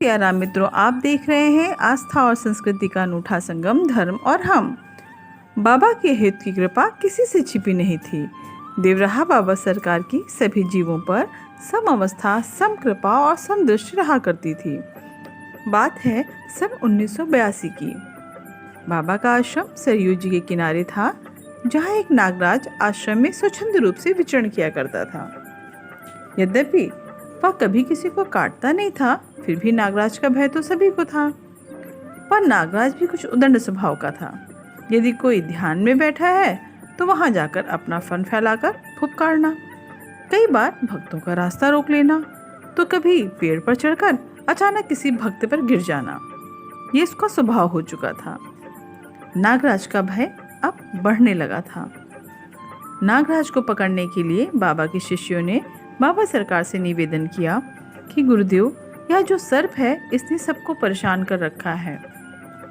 आराम मित्रों, आप देख रहे हैं आस्था और संस्कृति का अनूठा संगम धर्म और हम। बाबा के हित की कृपा किसी से छिपी नहीं थी। देवराहा बाबा सरकार की सभी जीवों पर सम अवस्था, सम कृपा और समदृष्टि रहा करती थी। बात है सन 1982 की। बाबा का आश्रम सरयू जी के किनारे था, जहाँ एक नागराज आश्रम में स्वच्छंद रूप से विचरण किया करता था। यद्यपि वह कभी किसी को काटता नहीं था, फिर भी नागराज का भय तो सभी को था। पर नागराज भी कुछ उदंड स्वभाव का था। यदि कोई ध्यान में बैठा है तो वहां जाकर अपना फन फैलाकर फुफकारना, कई बार भक्तों का रास्ता रोक लेना, तो कभी पेड़ पर चढ़कर अचानक किसी भक्त पर गिर जाना, ये इसका स्वभाव हो चुका था। नागराज का भय अब बढ़ने लगा था। नागराज को पकड़ने के लिए बाबा के शिष्यों ने बाबा सरकार से निवेदन किया कि गुरुदेव, यह जो सर्प है इसने सबको परेशान कर रखा है।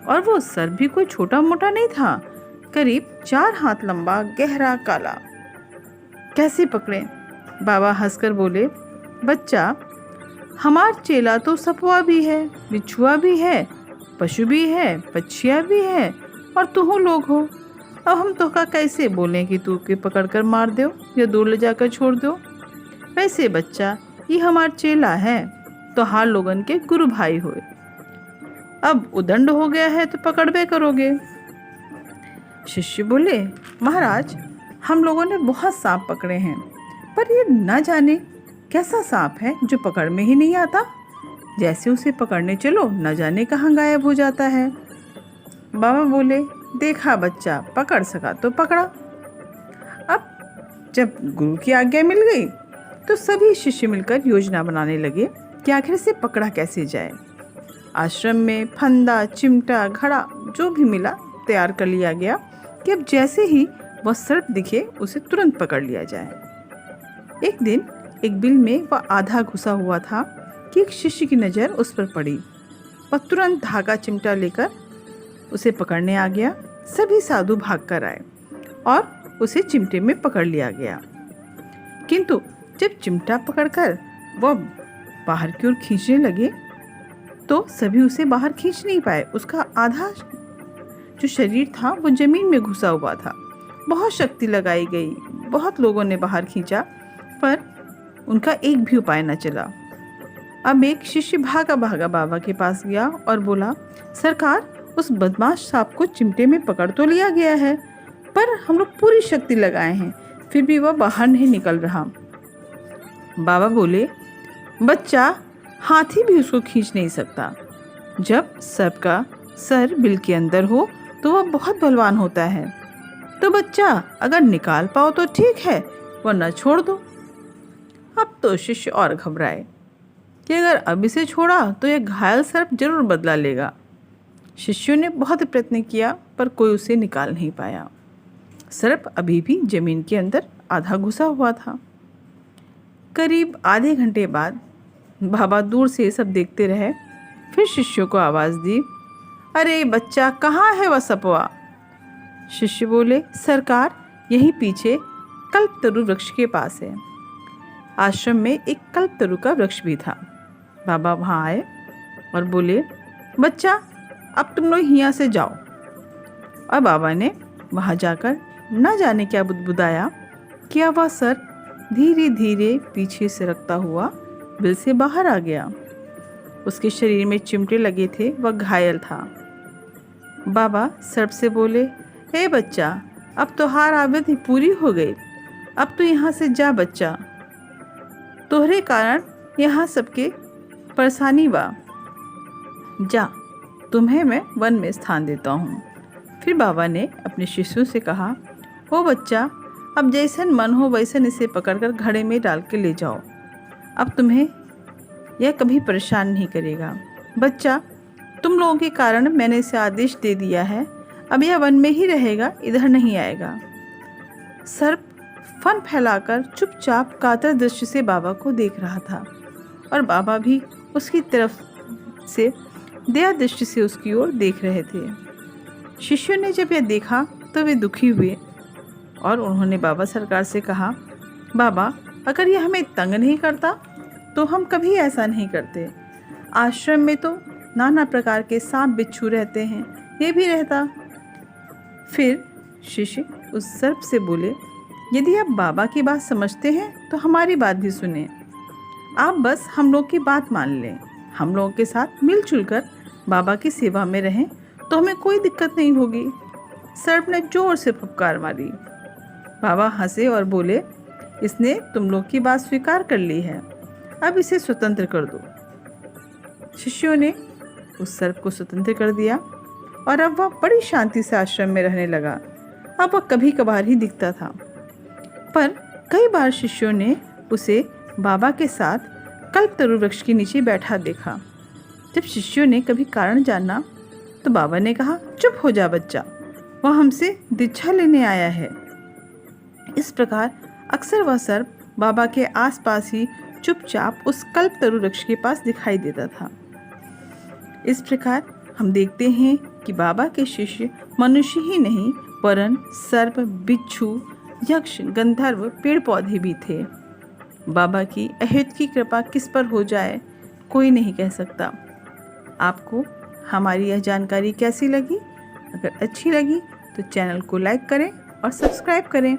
और वो सर्प भी कोई छोटा मोटा नहीं था, करीब 4 हाथ लंबा, गहरा, काला। कैसे पकड़े? बाबा हंसकर बोले, बच्चा, हमार चेला तो सपवा भी है, बिच्छुआ भी है, पशु भी है, पक्षिया भी है, और तुम लोग हो। अब हम तो का कैसे बोलें कि तू के पकड़ कर मार दो या दूर ले जाकर छोड़ दो? वैसे बच्चा, ये हमार चेला है तो हार लोगन के गुरु भाई होए। अब उदंड हो गया है तो पकड़बे करोगे। शिष्य बोले, महाराज, हम लोगों ने बहुत सांप पकड़े हैं, पर ये न जाने कैसा सांप है जो पकड़ में ही नहीं आता। जैसे उसे पकड़ने चलो न जाने कहाँ गायब हो जाता है। बाबा बोले, देखा बच्चा, पकड़ सका तो पकड़ा। अब जब गुरु की आज्ञा मिल गई तो सभी शिष्य मिलकर योजना बनाने लगे कि आखिर से पकड़ा कैसे जाए। आश्रम में फंदा, चिमटा, घड़ा जो भी मिला तैयार कर लिया गया कि अब जैसे ही वह सर्प दिखे उसे तुरंत पकड़ लिया जाए। एक दिन एक बिल में वह आधा घुसा हुआ था कि एक शिष्य की नज़र उस पर पड़ी। वह तुरंत धागा, चिमटा लेकर उसे पकड़ने आ गया। सभी साधु भाग कर आए और उसे चिमटे में पकड़ लिया गया। किंतु जब चिमटा पकड़कर वह बाहर की ओर खींचने लगे तो सभी उसे बाहर खींच नहीं पाए। उसका आधा जो शरीर था वो जमीन में घुसा हुआ था। बहुत शक्ति लगाई गई, बहुत लोगों ने बाहर खींचा, पर उनका एक भी उपाय न चला। अब एक शिष्य भागा भागा बाबा के पास गया और बोला, सरकार, उस बदमाश सांप को चिमटे में पकड़ तो लिया गया है, पर हम लोग पूरी शक्ति लगाए हैं, फिर भी वह बाहर नहीं निकल रहा। बाबा बोले, बच्चा, हाथी भी उसको खींच नहीं सकता। जब सर्प का सर बिल के अंदर हो तो वह बहुत बलवान होता है। तो बच्चा, अगर निकाल पाओ तो ठीक है, वरना छोड़ दो। अब तो शिष्य और घबराए कि अगर अब इसे छोड़ा तो यह घायल सर्प जरूर बदला लेगा। शिष्यों ने बहुत प्रयत्न किया पर कोई उसे निकाल नहीं पाया। सर्प अभी भी जमीन के अंदर आधा घुसा हुआ था। करीब आधे घंटे बाद बाबा दूर से सब देखते रहे। फिर शिष्यों को आवाज़ दी, अरे बच्चा, कहाँ है वह सपवा? शिष्य बोले, सरकार, यहीं पीछे कल्पतरु वृक्ष के पास है। आश्रम में एक कल्पतरु का वृक्ष भी था। बाबा वहाँ आए और बोले, बच्चा, अब तुम लोग यहाँ से जाओ। और बाबा ने वहाँ जाकर न जाने क्या बुदबुदाया कि वह सर धीरे धीरे पीछे सरकता हुआ बिल से बाहर आ गया। उसके शरीर में चिमटे लगे थे, वह घायल था। बाबा सर्प से बोले, हे बच्चा, अब तो हार आविद पूरी हो गई, अब तो यहाँ से जा बच्चा, तोहरे कारण यहाँ सबके परेशानी बा। जा, तुम्हें मैं वन में स्थान देता हूँ। फिर बाबा ने अपने शिष्यों से कहा, ओ बच्चा, अब जैसन मन हो वैसन इसे पकड़कर घड़े में डाल के ले जाओ। अब तुम्हें यह कभी परेशान नहीं करेगा। बच्चा, तुम लोगों के कारण मैंने इसे आदेश दे दिया है, अब यह वन में ही रहेगा, इधर नहीं आएगा। सर्प फन फैलाकर चुपचाप कातर दृष्टि से बाबा को देख रहा था और बाबा भी उसकी तरफ से दया दृष्टि से उसकी ओर देख रहे थे। शिष्यों ने जब यह देखा तो वे दुखी हुए और उन्होंने बाबा सरकार से कहा, बाबा, अगर यह हमें तंग नहीं करता तो हम कभी ऐसा नहीं करते। आश्रम में तो नाना प्रकार के सांप बिच्छू रहते हैं, ये भी रहता। फिर शिष्य उस सर्प से बोले, यदि आप बाबा की बात समझते हैं तो हमारी बात भी सुने। आप बस हम लोग की बात मान लें, हम लोगों के साथ मिलजुल कर बाबा की सेवा में रहें तो हमें कोई दिक्कत नहीं होगी। सर्प ने जोर से फुफकार मारी। बाबा हंसे और बोले, इसने तुम लोग की बात स्वीकार कर ली है, अब इसे स्वतंत्र कर दो। शिष्यों ने उस सर्प को स्वतंत्र कर दिया और अब वह बड़ी शांति से आश्रम में रहने लगा। अब वह कभी कभार ही दिखता था, पर कई बार शिष्यों ने उसे बाबा के साथ कल्पतरु वृक्ष के नीचे बैठा देखा। जब शिष्यों ने कभी कारण जाना तो बाबा ने कहा, चुप हो जा बच्चा, वह हमसे दीक्षा लेने आया है। इस प्रकार अक्सर वह सर्प बाबा के आसपास ही चुपचाप उस कल्पतरु वृक्ष के पास दिखाई देता था। इस प्रकार हम देखते हैं कि बाबा के शिष्य मनुष्य ही नहीं वरन सर्प, बिच्छू, यक्ष, गंधर्व, पेड़ पौधे भी थे। बाबा की अहेत की कृपा किस पर हो जाए कोई नहीं कह सकता। आपको हमारी यह जानकारी कैसी लगी? अगर अच्छी लगी तो चैनल को लाइक करें और सब्सक्राइब करें।